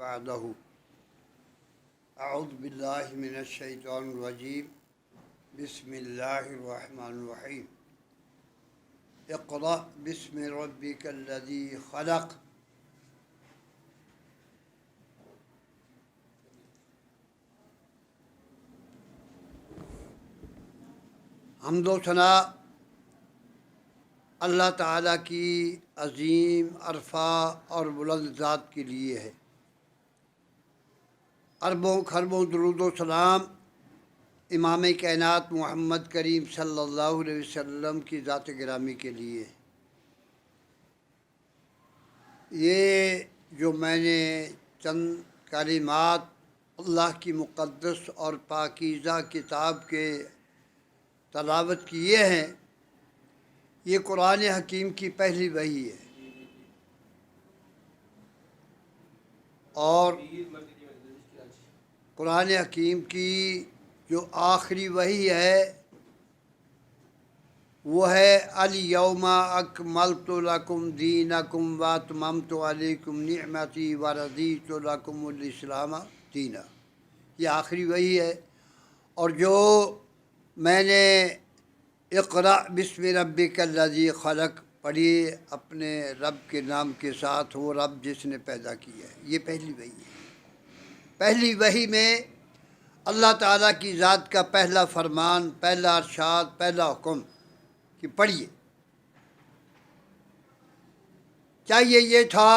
بعدہ اعوذ باللہ من الشیطان الرجیم بسم اللہ الرحمن الرحیم اقرأ بسم ربک الذی خلق حمد و ثنا اللہ تعالیٰ کی عظیم عرفہ اور بلند ذات کے لیے ہے۔ اربوں خربوں درود و سلام امام کائنات محمد کریم صلی اللہ علیہ وسلم کی ذات گرامی کے لیے۔ یہ جو میں نے چند کلمات اللہ کی مقدس اور پاکیزہ کتاب کے تلاوت کیے ہیں، یہ قرآن حکیم کی پہلی وحی ہے، اور قرآن حکیم کی جو آخری وحی ہے وہ ہے الیوم اکملت لکم دینکم واتممت علیکم نعمتی ورضیت لکم الاسلام دینا۔ یہ آخری وحی ہے، اور جو میں نے اقرأ بسم ربک الذی خلق پڑھی اپنے رب کے نام کے ساتھ، وہ رب جس نے پیدا کیا ہے، یہ پہلی وحی ہے۔ پہلی وحی میں اللہ تعالیٰ کی ذات کا پہلا فرمان، پہلا ارشاد، پہلا حکم کہ پڑھیے۔ چاہیے یہ تھا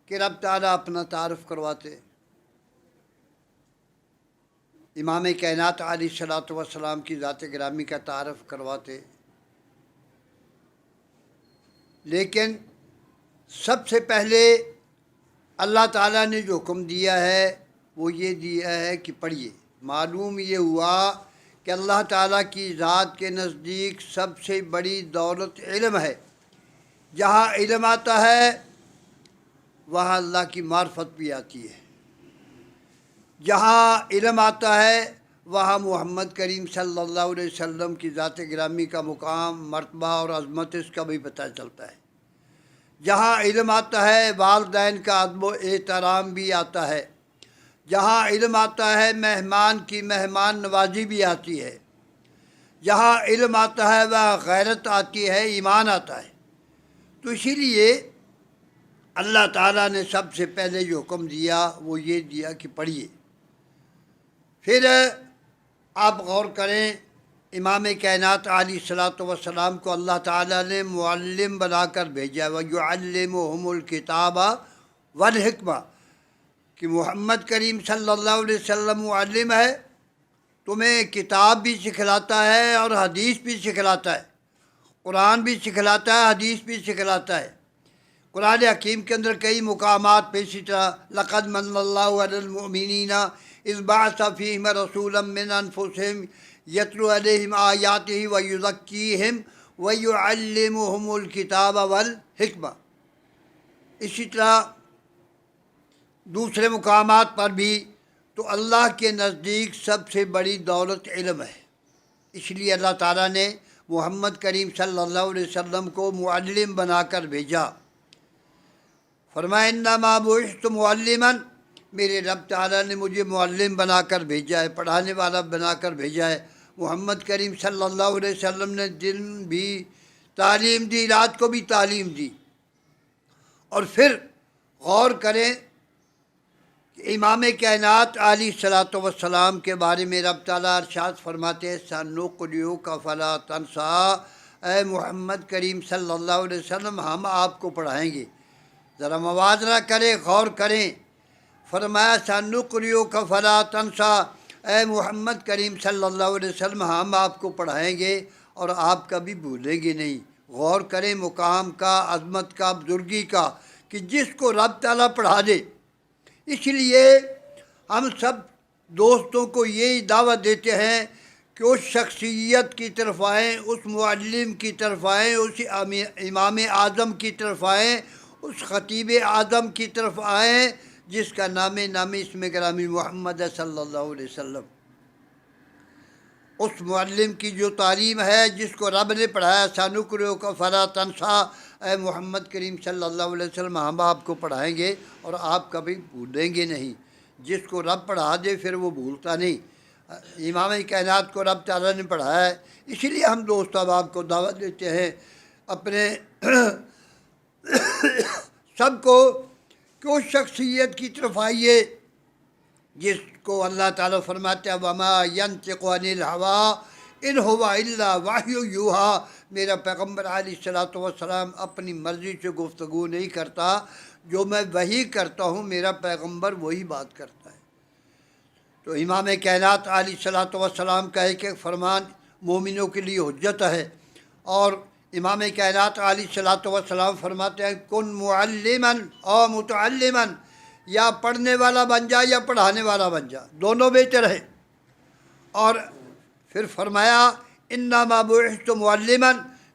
کہ رب تعالیٰ اپنا تعارف کرواتے، امام کائنات علیہ الصلوۃ والسلام کی ذات گرامی کا تعارف کرواتے، لیکن سب سے پہلے اللہ تعالیٰ نے جو حکم دیا ہے وہ یہ دیا ہے کہ پڑھیے۔ معلوم یہ ہوا کہ اللہ تعالیٰ کی ذات کے نزدیک سب سے بڑی دولت علم ہے۔ جہاں علم آتا ہے وہاں اللہ کی معرفت بھی آتی ہے، جہاں علم آتا ہے وہاں محمد کریم صلی اللہ علیہ وسلم کی ذات گرامی کا مقام، مرتبہ اور عظمت اس کا بھی پتہ چلتا ہے۔ جہاں علم آتا ہے والدین کا ادب و احترام بھی آتا ہے، جہاں علم آتا ہے مہمان کی مہمان نوازی بھی آتی ہے، جہاں علم آتا ہے وہاں غیرت آتی ہے، ایمان آتا ہے۔ تو اسی لیے اللہ تعالیٰ نے سب سے پہلے جو حکم دیا وہ یہ دیا کہ پڑھیے۔ پھر آپ غور کریں، امام کائنات علیہ الصلوۃ والسلام کو اللہ تعالیٰ نے معلم بنا کر بھیجا، وَيُعَلِّمُهُمُ الْكِتَابَ وَالْحِکْمَةَ، کہ محمد کریم صلی اللہ علیہ وسلم معلم ہے، تمہیں کتاب بھی سکھلاتا ہے اور حدیث بھی سکھلاتا ہے، قرآن بھی سکھلاتا ہے، حدیث بھی سکھلاتا ہے۔ قرآن حکیم کے اندر کئی مقامات پہ اسی طرح لقد من اللہ علی المؤمنین اذ بعث فیہم رسولا من انفسہم یتلو علیہم آیاتہ ویزکیہم ویعلمہم الکتاب والحکمہ۔ اسی طرح دوسرے مقامات پر بھی تو اللہ کے نزدیک سب سے بڑی دولت علم ہے، اس لیے اللہ تعالیٰ نے محمد کریم صلی اللہ علیہ وسلم کو معلم بنا کر بھیجا۔ فرمایا انما بعثت معلما، میرے رب تعالیٰ نے مجھے معلم بنا کر بھیجا ہے، پڑھانے والا بنا کر بھیجا ہے۔ محمد کریم صلی اللہ علیہ وسلم نے دن بھی تعلیم دی، رات کو بھی تعلیم دی۔ اور پھر غور کریں کہ امام کائنات علیہ الصلوۃ والسلام کے بارے میں رب تعالیٰ ارشاد فرماتے ہیں سَنُقْرِئُكَ فَلَا تَنْسَىٰ، اے محمد کریم صلی اللہ علیہ وسلم ہم آپ کو پڑھائیں گے۔ ذرا موازنہ کریں، غور کریں، فرمایا سَنُقْرِئُكَ فَلَا تَنْسَىٰ، اے محمد کریم صلی اللہ علیہ وسلم ہم آپ کو پڑھائیں گے اور آپ کبھی بھولیں گے نہیں۔ غور کریں مقام کا، عظمت کا، بزرگی کا، کہ جس کو رب تعالیٰ پڑھا دے۔ اس لیے ہم سب دوستوں کو یہی دعوت دیتے ہیں کہ اس شخصیت کی طرف آئیں، اس معلم کی طرف آئیں، اس امام اعظم کی طرف آئیں، اس خطیب اعظم کی طرف آئیں جس کا نام اسم گرامی محمد صلی اللہ علیہ وسلم۔ اس معلم کی جو تعلیم ہے، جس کو رب نے پڑھایا سَنُقْرِئُكَ فَلَا تَنْسَىٰ، اے محمد کریم صلی اللہ علیہ وسلم ہم آپ کو پڑھائیں گے اور آپ کبھی بھولیں گے نہیں۔ جس کو رب پڑھا دے پھر وہ بھولتا نہیں۔ امام کائنات کو رب تعالیٰ نے پڑھایا ہے، اسی لیے ہم دوست احباب کو دعوت دیتے ہیں اپنے سب کو کہ اس شخصیت کی طرف آئیے جس کو اللہ تعالیٰ فرماتے ہیں وما ينطق عن الهوى ان هو الا وحی یوحی، میرا پیغمبر علیہ الصلوۃ والسلام اپنی مرضی سے گفتگو نہیں کرتا، جو میں وحی کرتا ہوں میرا پیغمبر وہی بات کرتا ہے۔ تو امام کائنات علیہ الصلوۃ والسلام کا ایک ایک فرمان مومنوں کے لیے حجت ہے، اور امام کائنات علیہ الصلوۃ والسلام فرماتے ہیں کن معلما او متعلما، یا پڑھنے والا بن جا یا پڑھانے والا بن جا، دونوں بہتر ہے۔ اور پھر فرمایا انما بعثت معلما،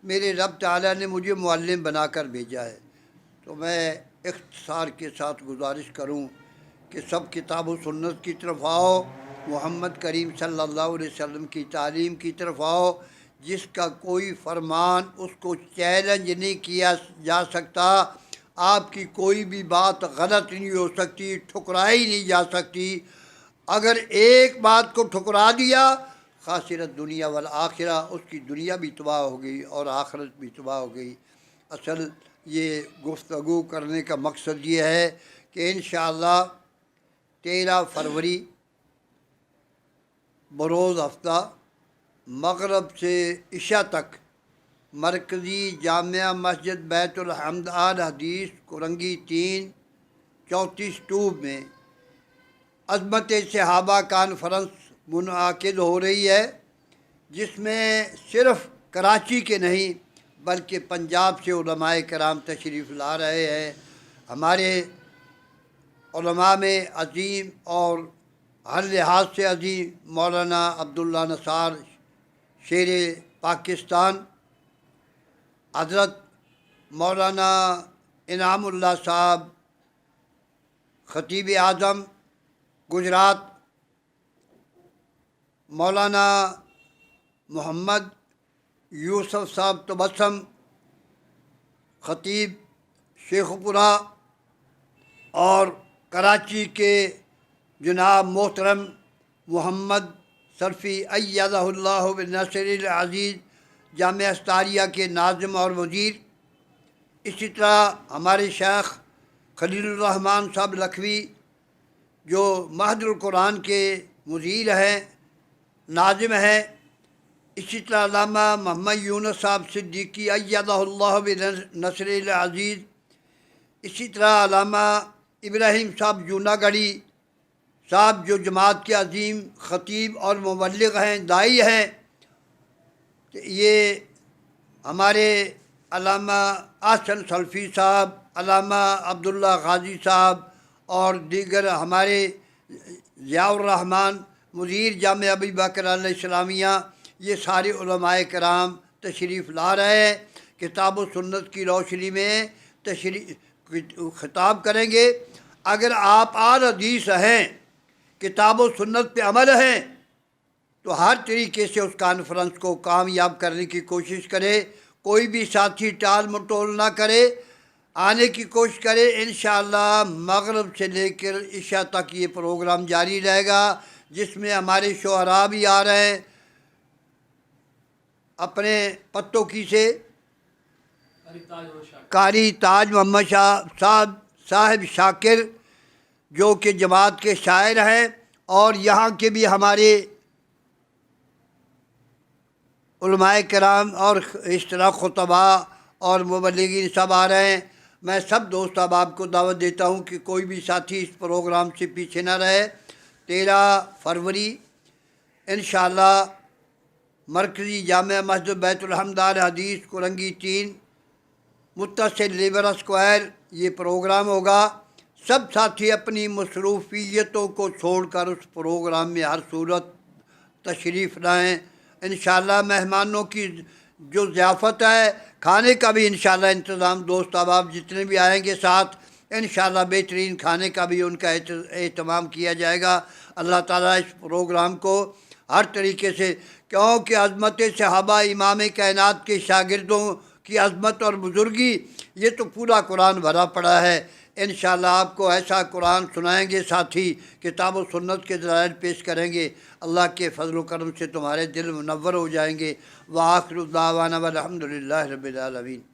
میرے رب تعالیٰ نے مجھے معلم بنا کر بھیجا ہے۔ تو میں اختصار کے ساتھ گزارش کروں کہ سب کتاب و سنت کی طرف آؤ، محمد کریم صلی اللہ علیہ وسلم کی تعلیم کی طرف آؤ، جس کا کوئی فرمان اس کو چیلنج نہیں کیا جا سکتا، آپ کی کوئی بھی بات غلط نہیں ہو سکتی، ٹھکرائی نہیں جا سکتی۔ اگر ایک بات کو ٹھکرا دیا خاسرت دنیا والآخرہ، اس کی دنیا بھی تباہ ہو گئی اور آخرت بھی تباہ ہو گئی۔ اصل یہ گفتگو کرنے کا مقصد یہ ہے کہ انشاءاللہ 13 فروری بروز ہفتہ مغرب سے عشاء تک مرکزی جامعہ مسجد بیت الحمد آل حدیث کورنگی 3 34 ٹوب میں عظمت صحابہ کانفرنس منعقد ہو رہی ہے، جس میں صرف کراچی کے نہیں بلکہ پنجاب سے علماء کرام تشریف لا رہے ہیں۔ ہمارے علماء میں عظیم اور ہر لحاظ سے عظیم مولانا عبداللہ نثار شیر پاکستان، حضرت مولانا انعام اللہ صاحب خطیب اعظم گجرات، مولانا محمد یوسف صاحب تبسم خطیب شیخ پورہ، اور کراچی کے جناب محترم محمد سرفی ایدہ اللہ بنصر العزیز جامعہ استاریہ کے ناظم اور مدیر۔ اسی طرح ہمارے شیخ خلیل الرحمن صاحب لکھوی جو مہد القرآن کے مدیر ہیں، ناظم ہیں۔ اسی طرح علامہ محمد یونس صاحب صدیقی ایدہ اللہ بنصر العزیز، اسی طرح علامہ ابراہیم صاحب جوناگڑھی صاحب جو جماعت کے عظیم خطیب اور مبلغ ہیں، داعی ہیں۔ یہ ہمارے علامہ احسن سلفی صاحب، علامہ عبداللہ غازی صاحب اور دیگر ہمارے ضیاء الرحمن مدیر جامعہ ابی بکر علیہ السلامیہ، یہ سارے علماء کرام تشریف لا رہے ہیں، کتاب و سنت کی روشنی میں خطاب کریں گے۔ اگر آپ آل حدیث ہیں، کتاب و سنت پہ عمل ہیں، تو ہر طریقے سے اس کانفرنس کو کامیاب کرنے کی کوشش کرے، کوئی بھی ساتھی ٹال مٹول نہ کرے، آنے کی کوشش کرے۔ انشاءاللہ مغرب سے لے کر عشاء تک یہ پروگرام جاری رہے گا، جس میں ہمارے شعراء بھی آ رہے ہیں اپنے پتوں کی سے، قاری تاج محمد صاحب شاکر جو کہ جماعت کے شاعر ہیں، اور یہاں کے بھی ہمارے علماء کرام اور اس طرح خطباء اور مبلغین سب آ رہے ہیں۔ میں سب دوست احباب کو دعوت دیتا ہوں کہ کوئی بھی ساتھی اس پروگرام سے پیچھے نہ رہے۔ 13 فروری انشاءاللہ مرکزی جامعہ مسجد بیت الحمد آل حدیث کورنگی 3 متصل لیبر اسکوائر یہ پروگرام ہوگا۔ سب ساتھی اپنی مصروفیتوں کو چھوڑ کر اس پروگرام میں ہر صورت تشریف لائیں۔ انشاءاللہ مہمانوں کی جو ضیافت ہے، کھانے کا بھی انشاءاللہ انتظام دوست احباب جتنے بھی آئیں گے ساتھ، انشاءاللہ بہترین کھانے کا بھی ان کا اہتمام کیا جائے گا۔ اللہ تعالیٰ اس پروگرام کو ہر طریقے سے، کیونکہ عظمت صحابہ امام کائنات کے شاگردوں کی عظمت اور بزرگی، یہ تو پورا قرآن بھرا پڑا ہے۔ انشاءاللہ آپ کو ایسا قرآن سنائیں گے ساتھی، کتاب و سنت کے دلائل پیش کریں گے، اللہ کے فضل و کرم سے تمہارے دل منور ہو جائیں گے۔ وآخر دعوانا والحمد للہ رب العالمین۔